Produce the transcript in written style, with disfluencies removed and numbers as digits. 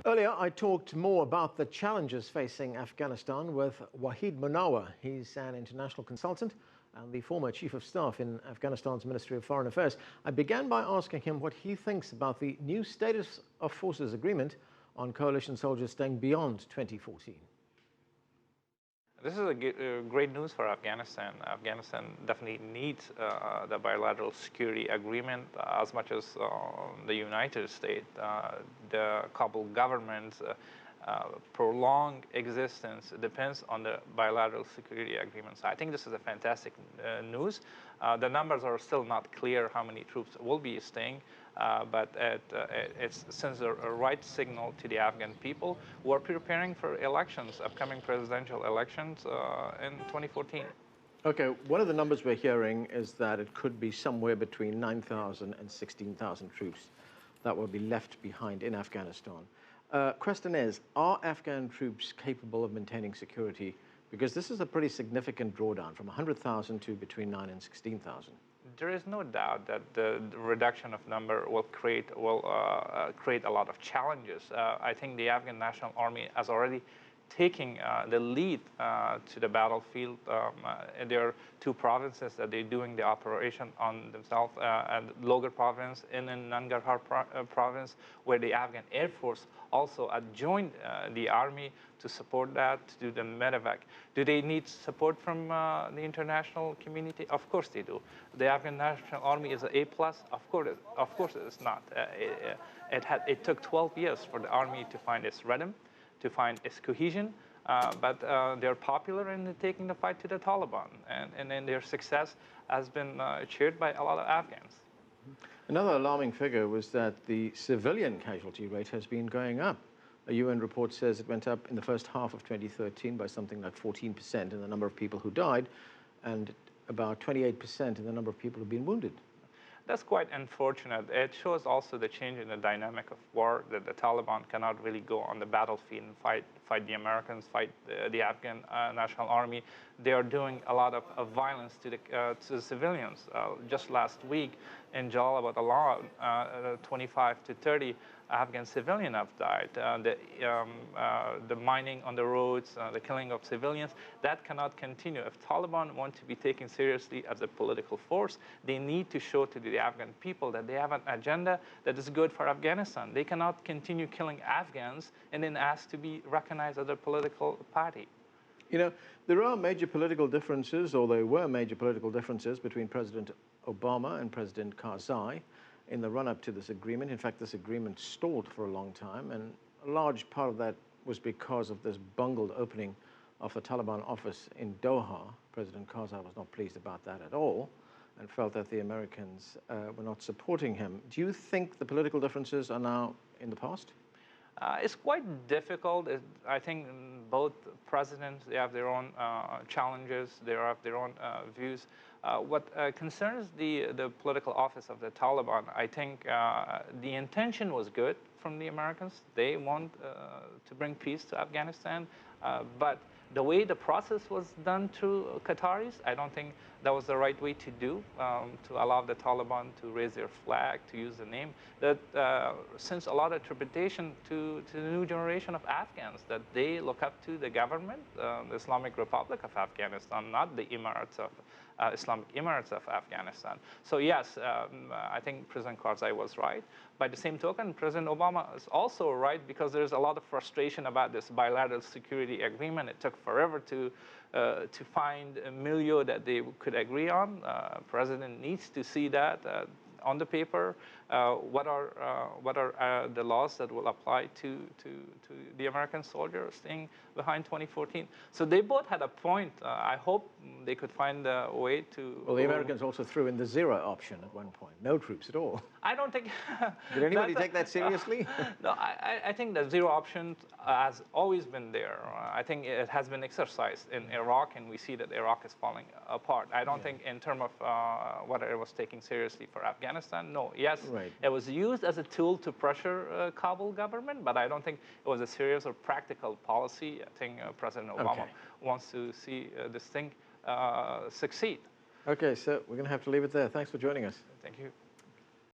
Earlier, I talked more about the challenges facing Afghanistan with Wahid Monawar. He's an international consultant and the former chief of staff in Afghanistan's Ministry of Foreign Affairs. I began by asking him what he thinks about the new status of forces agreement on coalition soldiers staying beyond 2014. This is great news for Afghanistan. Afghanistan definitely needs the bilateral security agreement as much as the United States. The Kabul government's prolonged existence depends on the bilateral security agreement. So I think this is a fantastic news. The numbers are still not clear how many troops will be staying, but it sends a right signal to the Afghan people who are preparing for elections, upcoming presidential elections in 2014. Okay, one of the numbers we're hearing is that it could be somewhere between 9,000 and 16,000 troops that will be left behind in Afghanistan. Question is, are Afghan troops capable of maintaining security? Because this is a pretty significant drawdown from 100,000 to between 9 and 16,000. There is no doubt that the reduction of number will create a lot of challenges. I think the Afghan National Army has already taking the lead to the battlefield. There are two provinces that they're doing the operation on themselves, and Logar province and in Nangarhar province, where the Afghan Air Force also joined the army to support that, to do the medevac. Do they need support from the international community? Of course they do. The Afghan National Army is an A+? Of course it is not. It took 12 years for the army to find its rhythm, to find its cohesion, but they're popular in taking the fight to the Taliban, and then their success has been cheered by a lot of Afghans. Another alarming figure was that the civilian casualty rate has been going up. A UN report says it went up in the first half of 2013 by something like 14% in the number of people who died, and about 28% in the number of people who've been wounded. That's quite unfortunate. It shows also the change in the dynamic of war, that the Taliban cannot really go on the battlefield and fight the Americans, fight the Afghan National Army. They are doing a lot of violence to the civilians. Just last week in Jalal, about 25 to 30 Afghan civilians have died. The mining on the roads, the killing of civilians, that cannot continue. If Taliban want to be taken seriously as a political force, they need to show to the Afghan people that they have an agenda that is good for Afghanistan. They cannot continue killing Afghans and then ask to be recognized as a political party. You know, there are major political differences, or there were major political differences between President Obama and President Karzai in the run-up to this agreement. In fact, this agreement stalled for a long time, and a large part of that was because of this bungled opening of the Taliban office in Doha. President Karzai was not pleased about that at all and felt that the Americans were not supporting him. Do you think the political differences are now in the past? It's quite difficult. I think both presidents, they have their own challenges, they have their own views. What concerns the political office of the Taliban, I think the intention was good from the Americans. They want to bring peace to Afghanistan, but the way the process was done through Qataris, I don't think that was the right way to do, to allow the Taliban to raise their flag, to use the name. That sends a lot of trepidation to the new generation of Afghans, that they look up to the government, the Islamic Republic of Afghanistan, not the Emirates of Islamic Emirates of Afghanistan. So yes, I think President Karzai was right. By the same token, President Obama is also right, because there's a lot of frustration about this bilateral security agreement. It took forever to find a milieu that they could agree on. President needs to see that on the paper. What are the laws that will apply to the American soldiers staying behind 2014? So they both had a point. I hope they could find a way to... Well, the Americans also threw in the zero option at one point. No troops at all. I don't think... Did anybody take that seriously? No, I think the zero option has always been there. I think it has been exercised in Iraq, and we see that Iraq is falling apart. I don't think in terms of whether it was taken seriously for Afghanistan. No, yes, right. It was used as a tool to pressure Kabul government, but I don't think it was a serious or practical policy. I think President Obama wants to see this thing succeed. Okay, so we're going to have to leave it there. Thanks for joining us. Thank you.